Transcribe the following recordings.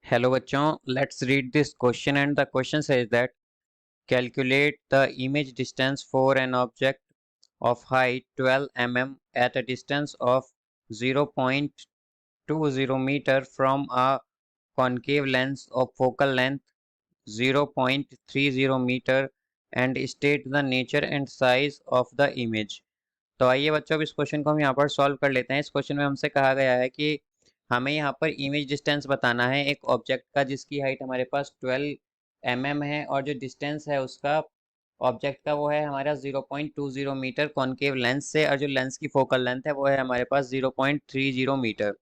Hello bachon, let's read this question, and the question says that calculate the image distance for an object of height 12 mm at a distance of 0.20 meter from a concave lens of focal length 0.30 meter and state the nature and size of the image। तो आइए बच्चों अब इस question को हम यहाँ पर solve कर लेते हैं। इस क्वेश्चन में हमसे कहा गया है कि हमें यहाँ पर इमेज डिस्टेंस बताना है एक ऑब्जेक्ट का जिसकी हाइट हमारे पास 12 mm है और जो डिस्टेंस है उसका ऑब्जेक्ट का वो है हमारा 0.20 मीटर कॉनकेव लेंस से, और जो लेंस की फोकल लेंथ है वो है हमारे पास 0.30 मीटर।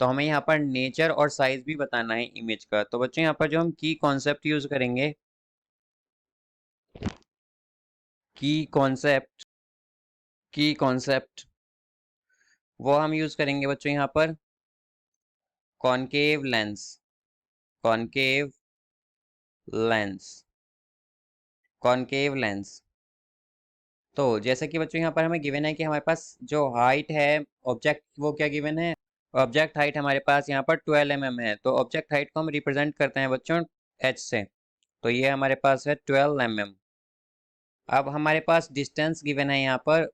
तो हमें यहाँ पर नेचर और साइज भी बताना है इमेज का। तो बच्चों यहाँ पर जो हम की कॉन्सेप्ट यूज करेंगे, की कॉन्सेप्ट की कॉन्सेप्ट वो हम यूज करेंगे बच्चों यहाँ पर concave lens, concave lens, concave lens. तो जैसा कि बच्चों यहाँ पर हमें गिवन है कि हमारे पास जो हाइट है ऑब्जेक्ट वो क्या गिवन है, ऑब्जेक्ट हाइट हमारे पास यहाँ पर 12 mm है। तो ऑब्जेक्ट हाइट को हम रिप्रेजेंट करते हैं बच्चों h से, तो ये हमारे पास है 12 mm। अब हमारे पास डिस्टेंस गिवन है यहाँ पर,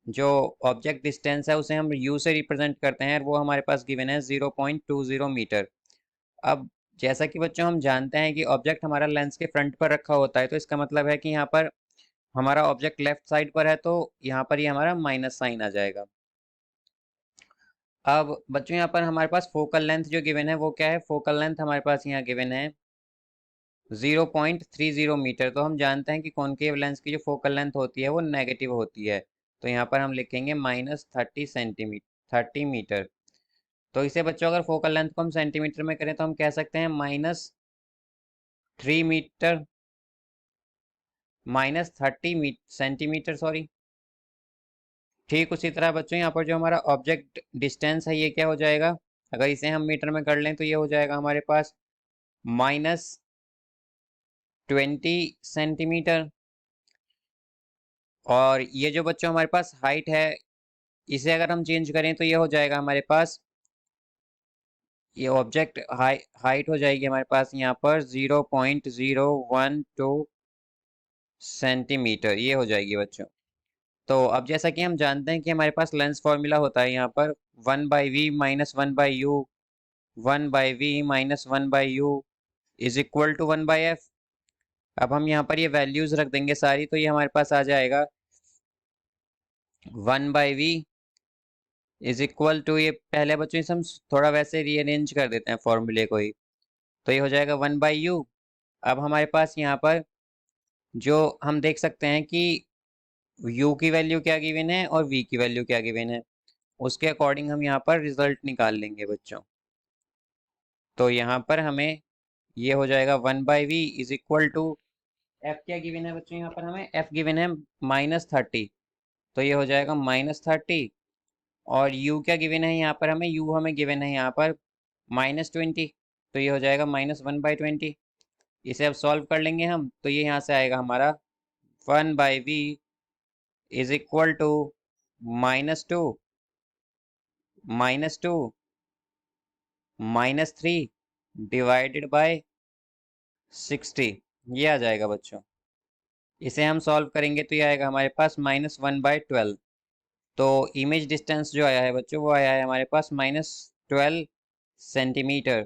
जो ऑब्जेक्ट डिस्टेंस है उसे हम u से रिप्रेजेंट करते हैं, वो हमारे पास गिवन है 0.20 मीटर। अब जैसा कि बच्चों हम जानते हैं कि ऑब्जेक्ट हमारा लेंस के फ्रंट पर रखा होता है, तो इसका मतलब है कि यहाँ पर हमारा ऑब्जेक्ट लेफ्ट साइड पर है, तो यहाँ पर ये हमारा माइनस साइन आ जाएगा। अब बच्चों यहाँ पर हमारे पास फोकल लेंथ जो गिवन है वो क्या है, फोकल लेंथ हमारे पास यहाँ गिवन है 0.30 मीटर। तो हम जानते हैं कि कॉनकेव लेंस की जो फोकल लेंथ होती है वो नेगेटिव होती है, तो यहाँ पर हम लिखेंगे -30 मीटर। तो इसे बच्चों अगर फोकल लेंथ को हम सेंटीमीटर में करें तो हम कह सकते हैं -3 मीटर, -30 सेंटीमीटर, सॉरी। ठीक उसी तरह बच्चों यहाँ पर जो हमारा ऑब्जेक्ट डिस्टेंस है ये क्या हो जाएगा, अगर इसे हम मीटर में कर लें तो ये हो जाएगा हमारे पास -20 सेंटीमीटर। और ये जो बच्चों हमारे पास हाइट है इसे अगर हम चेंज करें तो ये हो जाएगा हमारे पास, ये ऑब्जेक्ट हाइट हो जाएगी हमारे पास यहाँ पर 0.012 सेंटीमीटर, ये हो जाएगी बच्चों। तो अब जैसा कि हम जानते हैं कि हमारे पास लेंस फॉर्मूला होता है यहाँ पर 1/v - 1/u, 1/v - 1/u is equal to 1/f। अब हम यहाँ पर ये वैल्यूज रख देंगे सारी, तो ये हमारे पास आ जाएगा 1/v इज इक्वल टू, ये पहले बच्चों इसे हम थोड़ा वैसे रीअरेंज कर देते हैं फॉर्मूले को ही, तो ये हो जाएगा 1/u। अब हमारे पास यहाँ पर जो हम देख सकते हैं कि u की वैल्यू क्या गिवन है और v की वैल्यू क्या गिवन है, उसके अकॉर्डिंग हम यहाँ पर रिजल्ट निकाल लेंगे बच्चों। तो यहाँ पर हमें ये हो जाएगा 1/v is equal to, F क्या गिवन है बच्चों, यहाँ पर हमें एफ गिवन है -30, तो ये हो जाएगा -30। और u क्या गिवन है यहाँ पर, हमें u हमें गिवन है यहाँ पर -20, तो ये हो जाएगा -1/20। इसे अब सॉल्व कर लेंगे हम, तो ये यहाँ से आएगा हमारा 1/v is equal to -2 -2 -3 divided by 60, ये आ जाएगा बच्चों। इसे हम सॉल्व करेंगे तो ये आएगा हमारे पास -1/12। तो इमेज डिस्टेंस जो आया है बच्चों वो आया है हमारे पास -12 सेंटीमीटर।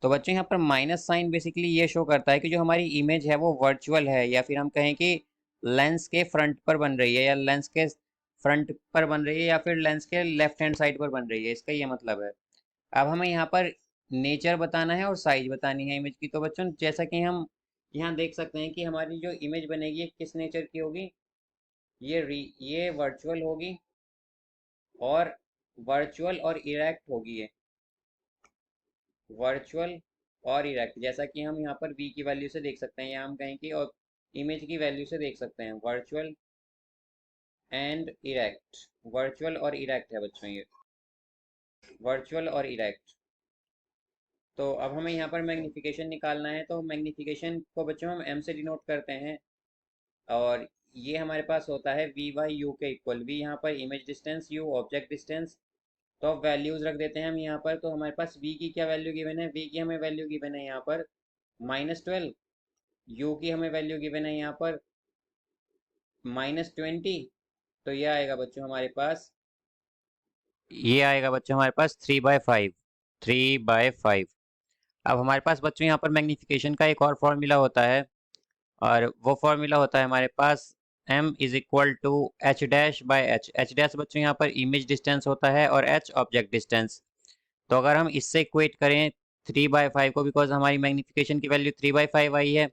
तो बच्चों यहाँ पर माइनस साइन बेसिकली ये शो करता है कि जो हमारी इमेज है वो वर्चुअल है, या फिर हम कहें कि लेंस के फ्रंट पर बन रही है, या लेंस के फ्रंट पर बन रही है, या फिर लेंस के लेफ्ट हैंड साइड पर बन रही है, इसका ये मतलब है। अब हमें यहाँ पर नेचर बताना है और साइज बतानी है इमेज की। तो बच्चों जैसा कि हम यहाँ देख सकते हैं कि हमारी जो इमेज बनेगी ये किस नेचर की होगी, ये वर्चुअल होगी, और वर्चुअल और इरेक्ट होगी ये, वर्चुअल और इरेक्ट। जैसा कि हम यहाँ पर v की वैल्यू से देख सकते हैं, या हम कहें कि और इमेज की वैल्यू से देख सकते हैं, वर्चुअल एंड इरेक्ट, वर्चुअल और इरेक्ट है बच्चों ये, वर्चुअल और इरेक्ट। तो अब हमें यहाँ पर मैग्निफिकेशन निकालना है, तो मैग्निफिकेशन को बच्चों हम m से डिनोट करते हैं, और ये हमारे पास होता है v/u के इक्वल। v यहाँ पर image distance, u object distance, तो अब वैल्यूज रख देते हैं हम यहाँ पर। तो हमारे पास v की क्या वैल्यू गिवन है, v की हमें वैल्यू गिवन है यहाँ पर -12, u की हमें वैल्यू गिवन है यहाँ पर -20। तो ये आएगा बच्चों हमारे पास, ये आएगा बच्चों हमारे पास 3/5, 3/5। अब हमारे पास बच्चों यहाँ पर मैग्नीफिकेशन का एक और फॉर्मूला होता है, और वो फॉर्मूला होता है हमारे पास m is equal to H dash by H. H dash बच्चों यहाँ पर इमेज डिस्टेंस होता है और h ऑब्जेक्ट डिस्टेंस। तो अगर हम इससे इक्वेट करें 3/5 को, बिकॉज हमारी मैग्नीफिकेशन की वैल्यू 3/5 आई है,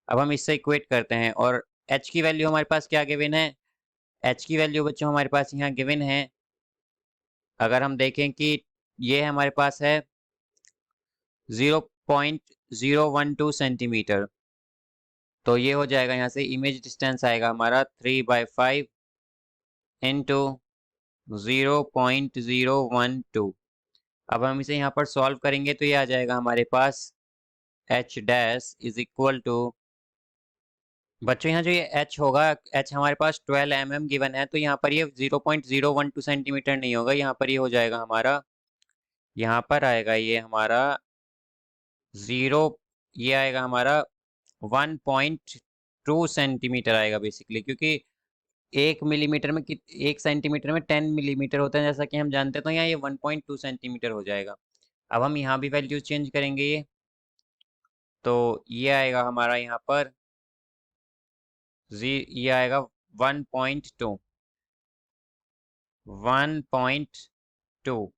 अब हम इससे इक्वेट करते हैं। और h की वैल्यू हमारे पास क्या गिवन है, h की वैल्यू बच्चों हमारे पास यहाँ गिवन है, अगर हम देखें कि ये हमारे पास है 0.012 सेंटीमीटर। तो ये हो जाएगा, यहाँ से इमेज डिस्टेंस आएगा हमारा 3/5 इंटू 0.012। अब हम इसे यहाँ पर सॉल्व करेंगे तो ये आ जाएगा हमारे पास h dash is equal to, बच्चों यहाँ जो ये h होगा, h हमारे पास 12 mm गिवन है, तो यहाँ पर ये 0.012 सेंटीमीटर नहीं होगा, यहाँ पर ये हो जाएगा हमारा, यहाँ पर आएगा ये हमारा 0, ये आएगा हमारा 1.2 सेंटीमीटर आएगा बेसिकली, क्योंकि 1 मिलीमीटर में 1 सेंटीमीटर में 10 मिलीमीटर होता है जैसा कि हम जानते हैं, तो यहाँ ये 1.2 सेंटीमीटर हो जाएगा। अब हम यहाँ भी वैल्यूज चेंज करेंगे ये, तो ये आएगा हमारा यहाँ पर ये आएगा 1.2, 1.2।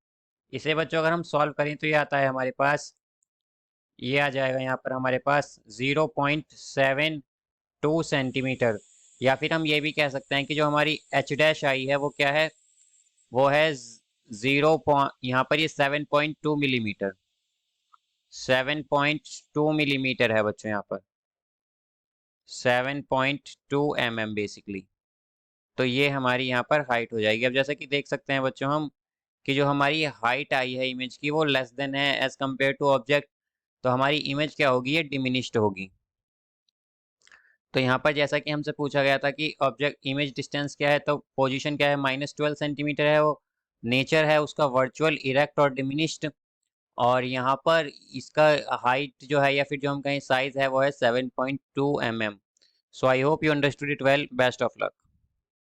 इसे बच्चों अगर हम सॉल्व करें तो ये आता है हमारे पास, ये आ जाएगा यहाँ पर हमारे पास 0.72 सेंटीमीटर। या फिर हम ये भी कह सकते हैं कि जो हमारी एच डैश आई है वो क्या है, वो है यहाँ पर ये 7.2 मिलीमीटर, 7.2 मिलीमीटर है बच्चों यहाँ पर, 7.2 mm बेसिकली। तो ये हमारी यहाँ पर हाइट हो जाएगी। अब जैसा कि देख सकते हैं बच्चों हम, कि जो हमारी हाइट आई है इमेज की वो लेस देन है एज कम्पेयर टू ऑब्जेक्ट, तो हमारी इमेज क्या होगी, ये डिमिनिश्ड होगी। तो यहाँ पर जैसा कि हमसे पूछा गया था कि ऑब्जेक्ट इमेज डिस्टेंस क्या है, तो पोजीशन क्या है, -12 सेंटीमीटर है वो, नेचर है उसका वर्चुअल, इरेक्ट और डिमिनिश्ड, और यहाँ पर इसका हाइट जो है या फिर जो हम कहें साइज है वो है 7.2 mm। So I hope you understood it well, best of luck.